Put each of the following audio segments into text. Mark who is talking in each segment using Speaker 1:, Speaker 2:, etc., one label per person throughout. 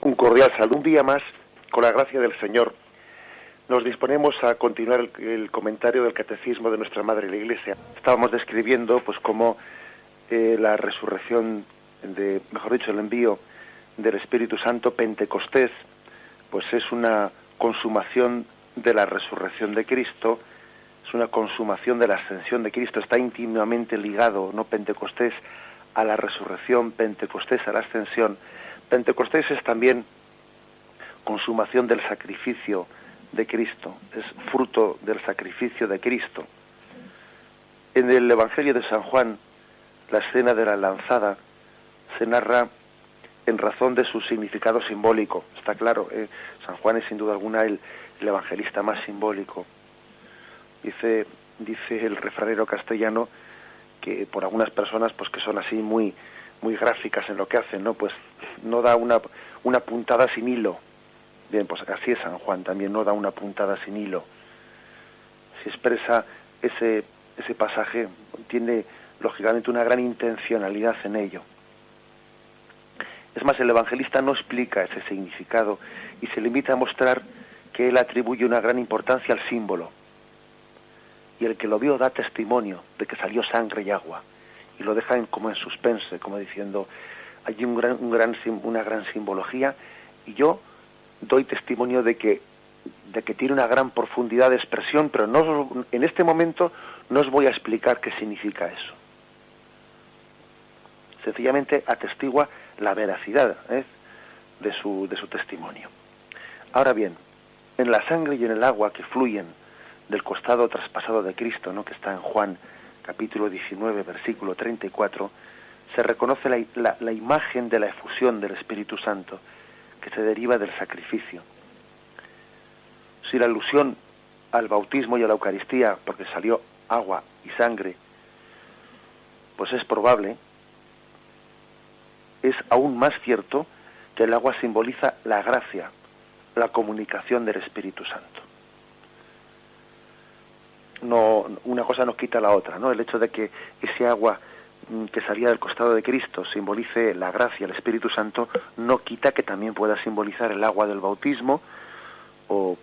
Speaker 1: Un cordial saludo. Un día más, con la gracia del Señor, nos disponemos a continuar el comentario del Catecismo de nuestra Madre la Iglesia. Estábamos describiendo, pues, cómo la resurrección, mejor dicho, el envío del Espíritu Santo, Pentecostés, pues es una consumación de la resurrección de Cristo, es una consumación de la ascensión de Cristo, está íntimamente ligado, ¿no?, Pentecostés a la resurrección, Pentecostés a la ascensión. Pentecostés es también consumación del sacrificio de Cristo, es fruto del sacrificio de Cristo. En el Evangelio de San Juan, la escena de la lanzada se narra en razón de su significado simbólico. Está claro, San Juan es sin duda alguna el evangelista más simbólico. Dice el refranero castellano que por algunas personas, pues, que son así muy gráficas en lo que hacen, ¿no?, pues no da una puntada sin hilo. Bien, pues así es San Juan, también no da una puntada sin hilo. Se expresa ese pasaje, tiene lógicamente una gran intencionalidad en ello. Es más, el evangelista no explica ese significado y se limita a mostrar que él atribuye una gran importancia al símbolo. Y el que lo vio da testimonio de que salió sangre y agua. Y lo deja como en suspense, como diciendo, hay una gran simbología, y yo doy testimonio de que tiene una gran profundidad de expresión, pero en este momento no os voy a explicar qué significa eso. Sencillamente atestigua la veracidad de su testimonio. Ahora bien, en la sangre y en el agua que fluyen del costado traspasado de Cristo, ¿no?, que está en Juan capítulo 19, versículo 34, se reconoce la imagen de la efusión del Espíritu Santo, que se deriva del sacrificio. Si la alusión al bautismo y a la Eucaristía, porque salió agua y sangre, pues es probable, es aún más cierto que el agua simboliza la gracia, la comunicación del Espíritu Santo. No, una cosa no quita la otra, ¿no? El hecho de que ese agua que salía del costado de Cristo simbolice la gracia, el Espíritu Santo, no quita que también pueda simbolizar el agua del bautismo o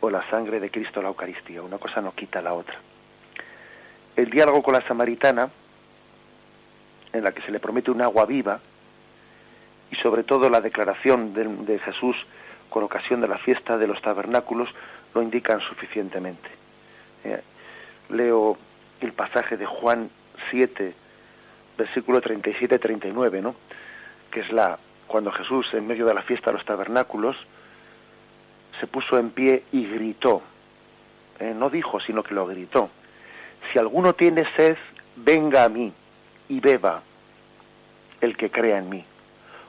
Speaker 1: la sangre de Cristo, la Eucaristía. Una cosa no quita la otra. El diálogo con la samaritana, en la que se le promete un agua viva, y sobre todo la declaración de Jesús con ocasión de la fiesta de los tabernáculos, lo indican suficientemente. Leo el pasaje de Juan 7, versículo 37-39, ¿no?, que es cuando Jesús, en medio de la fiesta de los tabernáculos, se puso en pie y gritó. No dijo, sino que lo gritó: si alguno tiene sed, venga a mí y beba el que crea en mí.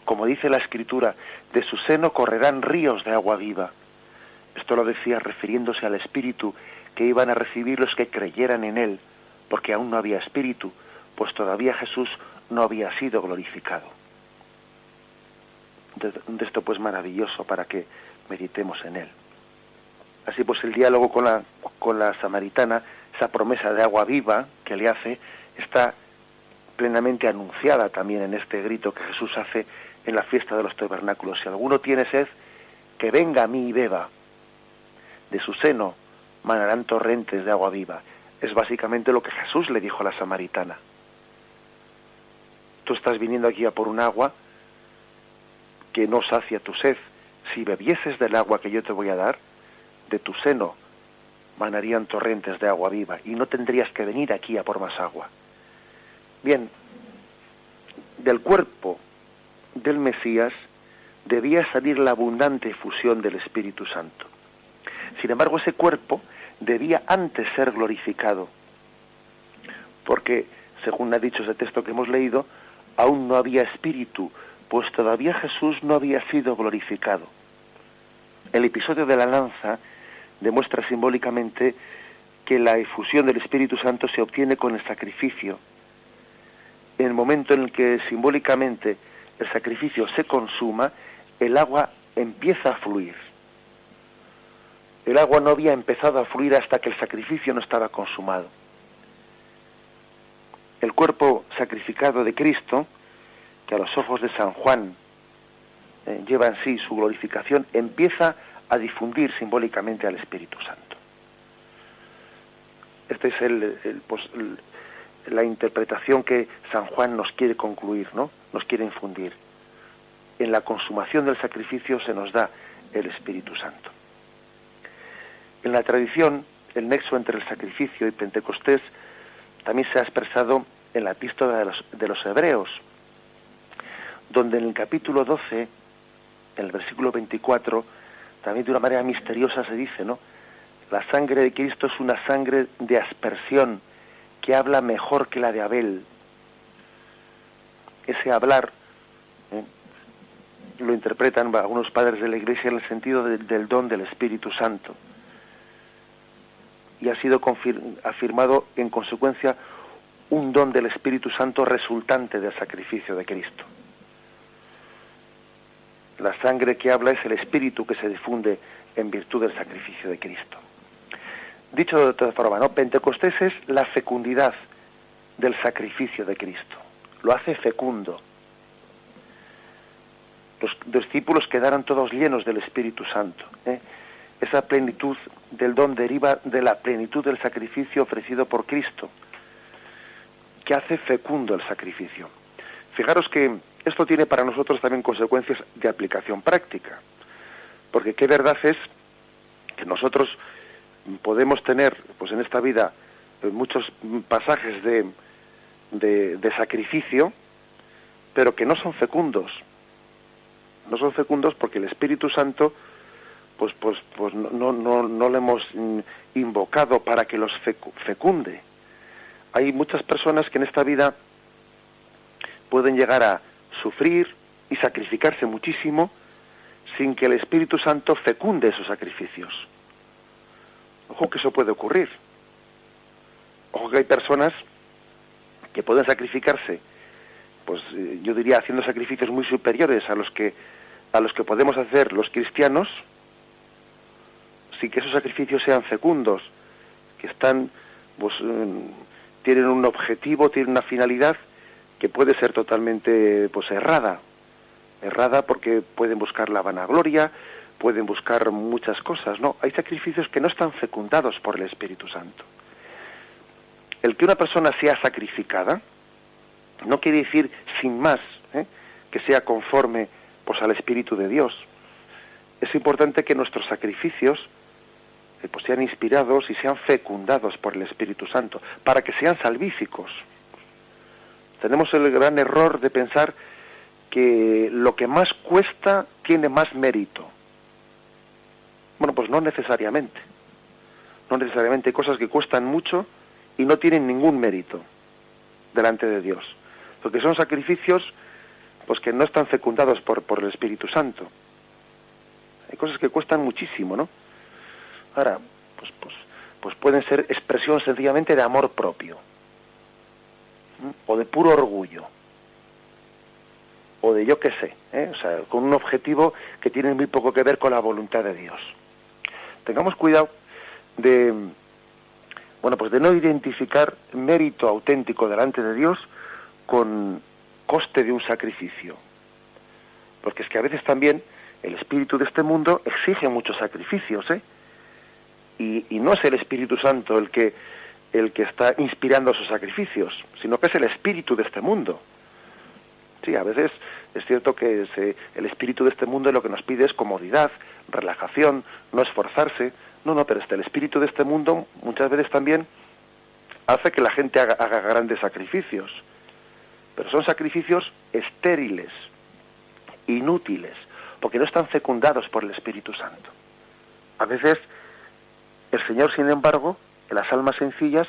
Speaker 1: Como dice la Escritura, de su seno correrán ríos de agua viva. Esto lo decía refiriéndose al Espíritu que iban a recibir los que creyeran en él, porque aún no había Espíritu, pues todavía Jesús no había sido glorificado. De esto, pues, maravilloso para que meditemos en él. Así pues, el diálogo con la samaritana, esa promesa de agua viva que le hace, está plenamente anunciada también en este grito que Jesús hace en la fiesta de los tabernáculos: si alguno tiene sed, que venga a mí y beba. De su seno manarán torrentes de agua viva. Es básicamente lo que Jesús le dijo a la samaritana. Tú estás viniendo aquí a por un agua que no sacia tu sed. Si bebieses del agua que yo te voy a dar, de tu seno manarían torrentes de agua viva y no tendrías que venir aquí a por más agua. Bien, del cuerpo del Mesías debía salir la abundante efusión del Espíritu Santo. Sin embargo, ese cuerpo debía antes ser glorificado, porque, según ha dicho ese texto que hemos leído, aún no había Espíritu, pues todavía Jesús no había sido glorificado. El episodio de la lanza demuestra simbólicamente que la efusión del Espíritu Santo se obtiene con el sacrificio. En el momento en el que simbólicamente el sacrificio se consuma, el agua empieza a fluir. El agua no había empezado a fluir hasta que el sacrificio no estaba consumado. El cuerpo sacrificado de Cristo, que a los ojos de San Juan lleva en sí su glorificación, empieza a difundir simbólicamente al Espíritu Santo. Esta es la interpretación que San Juan nos quiere concluir, ¿no? Nos quiere infundir. En la consumación del sacrificio se nos da el Espíritu Santo. En la tradición, el nexo entre el sacrificio y Pentecostés también se ha expresado en la epístola de los Hebreos, donde en el capítulo 12, en el versículo 24, también de una manera misteriosa se dice, ¿no? La sangre de Cristo es una sangre de aspersión que habla mejor que la de Abel. Ese hablar lo interpretan algunos padres de la Iglesia en el sentido del don del Espíritu Santo. Y ha sido afirmado en consecuencia un don del Espíritu Santo resultante del sacrificio de Cristo. La sangre que habla es el Espíritu que se difunde en virtud del sacrificio de Cristo. Dicho de otra forma, ¿no? Pentecostés es la fecundidad del sacrificio de Cristo. Lo hace fecundo. Los discípulos quedaron todos llenos del Espíritu Santo. Esa plenitud del don deriva de la plenitud del sacrificio ofrecido por Cristo, que hace fecundo el sacrificio. Fijaros que esto tiene para nosotros también consecuencias de aplicación práctica, porque qué verdad es que nosotros podemos tener, pues en esta vida, muchos pasajes de sacrificio, pero que no son fecundos. No son fecundos porque el Espíritu Santo pues no le hemos invocado para que los fecunde. Hay muchas personas que en esta vida pueden llegar a sufrir y sacrificarse muchísimo sin que el Espíritu Santo fecunde esos sacrificios. Ojo que eso puede ocurrir. Ojo que hay personas que pueden sacrificarse, pues yo diría haciendo sacrificios muy superiores a los que podemos hacer los cristianos, sin que esos sacrificios sean fecundos, que están, pues tienen un objetivo, tienen una finalidad que puede ser totalmente, pues errada porque pueden buscar la vanagloria, pueden buscar muchas cosas, ¿no? Hay sacrificios que no están fecundados por el Espíritu Santo. El que una persona sea sacrificada no quiere decir sin más que sea conforme pues al Espíritu de Dios. Es importante que nuestros sacrificios pues sean inspirados y sean fecundados por el Espíritu Santo, para que sean salvíficos. Tenemos el gran error de pensar que lo que más cuesta tiene más mérito. Bueno, pues no necesariamente. No necesariamente. Hay cosas que cuestan mucho y no tienen ningún mérito delante de Dios, porque son sacrificios pues que no están fecundados por el Espíritu Santo. Hay cosas que cuestan muchísimo, ¿no? Ahora, pues pueden ser expresión sencillamente de amor propio, o de puro orgullo, o de yo qué sé, o sea, con un objetivo que tiene muy poco que ver con la voluntad de Dios. Tengamos cuidado de no identificar mérito auténtico delante de Dios con coste de un sacrificio, porque es que a veces también el espíritu de este mundo exige muchos sacrificios, y no es el Espíritu Santo el que está inspirando esos sacrificios, sino que es el espíritu de este mundo. Sí, a veces es cierto que el espíritu de este mundo lo que nos pide es comodidad, relajación, no esforzarse. No, pero el espíritu de este mundo muchas veces también hace que la gente haga grandes sacrificios, pero son sacrificios estériles, inútiles, porque no están fecundados por el Espíritu Santo. A veces el Señor, sin embargo, en las almas sencillas,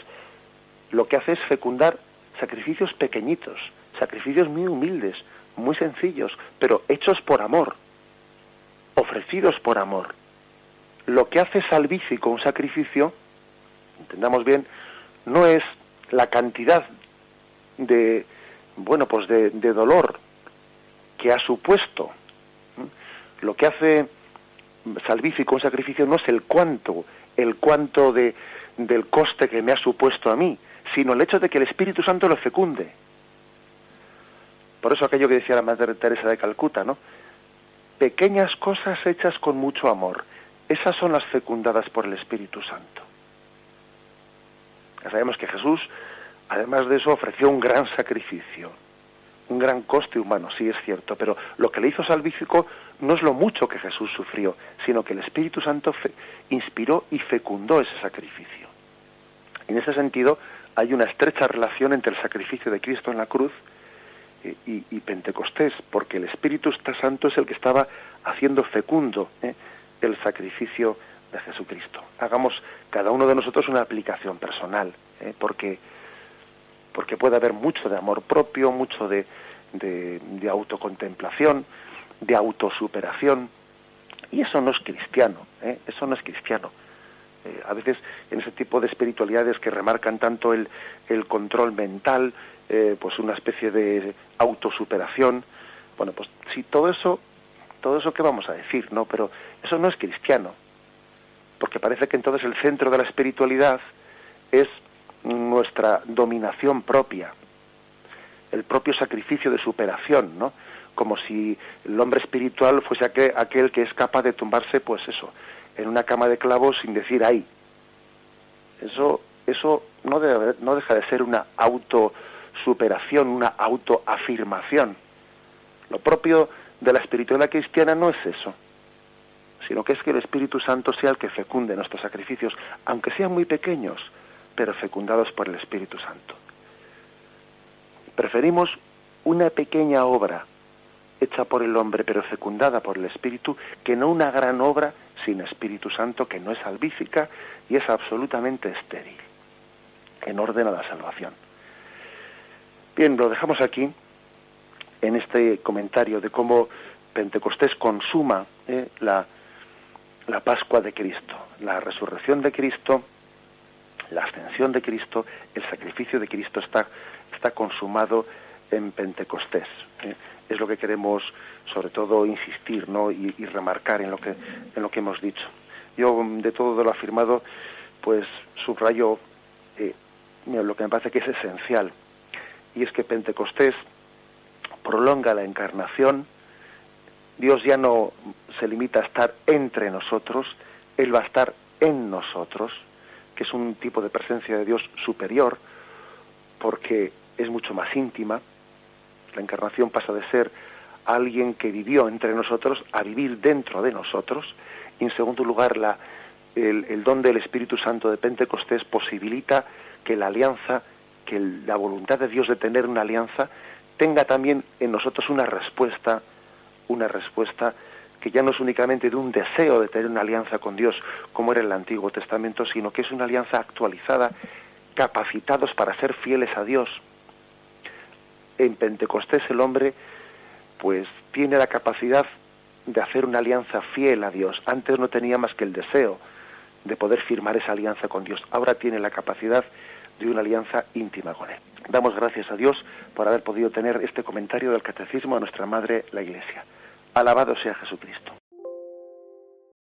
Speaker 1: lo que hace es fecundar sacrificios pequeñitos, sacrificios muy humildes, muy sencillos, pero hechos por amor, ofrecidos por amor. Lo que hace salvífico un sacrificio, entendamos bien, no es la cantidad de dolor que ha supuesto. Lo que hace salvífico un sacrificio no es el cuánto del coste que me ha supuesto a mí, sino el hecho de que el Espíritu Santo lo fecunde. Por eso aquello que decía la Madre Teresa de Calcuta, ¿no? pequeñas cosas hechas con mucho amor. Esas son las fecundadas por el Espíritu Santo. Ya sabemos que Jesús, además de eso, ofreció un gran sacrificio, un gran coste humano, sí es cierto, pero lo que le hizo salvífico no es lo mucho que Jesús sufrió, sino que el Espíritu Santo inspiró y fecundó ese sacrificio. En ese sentido, hay una estrecha relación entre el sacrificio de Cristo en la cruz y Pentecostés, porque el Espíritu Santo es el que estaba haciendo fecundo el sacrificio de Jesucristo. Hagamos cada uno de nosotros una aplicación personal, porque puede haber mucho de amor propio, mucho de autocontemplación, de autosuperación, y eso no es cristiano, eso no es cristiano. A veces en ese tipo de espiritualidades que remarcan tanto el control mental, pues una especie de autosuperación, bueno, pues sí, todo eso ¿qué vamos a decir? No, pero eso no es cristiano, porque parece que entonces el centro de la espiritualidad es nuestra dominación propia, el propio sacrificio de superación, ¿no? Como si el hombre espiritual fuese aquel que es capaz de tumbarse, pues eso, en una cama de clavos sin decir ¡ay! Eso no deja de ser una autosuperación, una autoafirmación. Lo propio de la espiritualidad cristiana no es eso, sino que es que el Espíritu Santo sea el que fecunde nuestros sacrificios, aunque sean muy pequeños, pero fecundados por el Espíritu Santo. Preferimos una pequeña obra hecha por el hombre, pero fecundada por el Espíritu, que no una gran obra sin Espíritu Santo, que no es salvífica y es absolutamente estéril, en orden a la salvación. Bien, lo dejamos aquí, en este comentario de cómo Pentecostés consuma la Pascua de Cristo, la resurrección de Cristo, la ascensión de Cristo, el sacrificio de Cristo está consumado en Pentecostés. Es lo que queremos, sobre todo, insistir, ¿no? y remarcar en lo que hemos dicho. Yo, de todo lo afirmado, pues subrayo lo que me parece que es esencial, y es que Pentecostés prolonga la encarnación. Dios ya no se limita a estar entre nosotros, Él va a estar en nosotros, que es un tipo de presencia de Dios superior, porque es mucho más íntima. La encarnación pasa de ser alguien que vivió entre nosotros a vivir dentro de nosotros. Y en segundo lugar, el don del Espíritu Santo de Pentecostés posibilita que la alianza, que la voluntad de Dios de tener una alianza, tenga también en nosotros una respuesta que ya no es únicamente de un deseo de tener una alianza con Dios, como era en el Antiguo Testamento, sino que es una alianza actualizada, capacitados para ser fieles a Dios. En Pentecostés el hombre pues tiene la capacidad de hacer una alianza fiel a Dios. Antes no tenía más que el deseo de poder firmar esa alianza con Dios. Ahora tiene la capacidad de una alianza íntima con Él. Damos gracias a Dios por haber podido tener este comentario del Catecismo a nuestra Madre, la Iglesia. Alabado sea Jesucristo.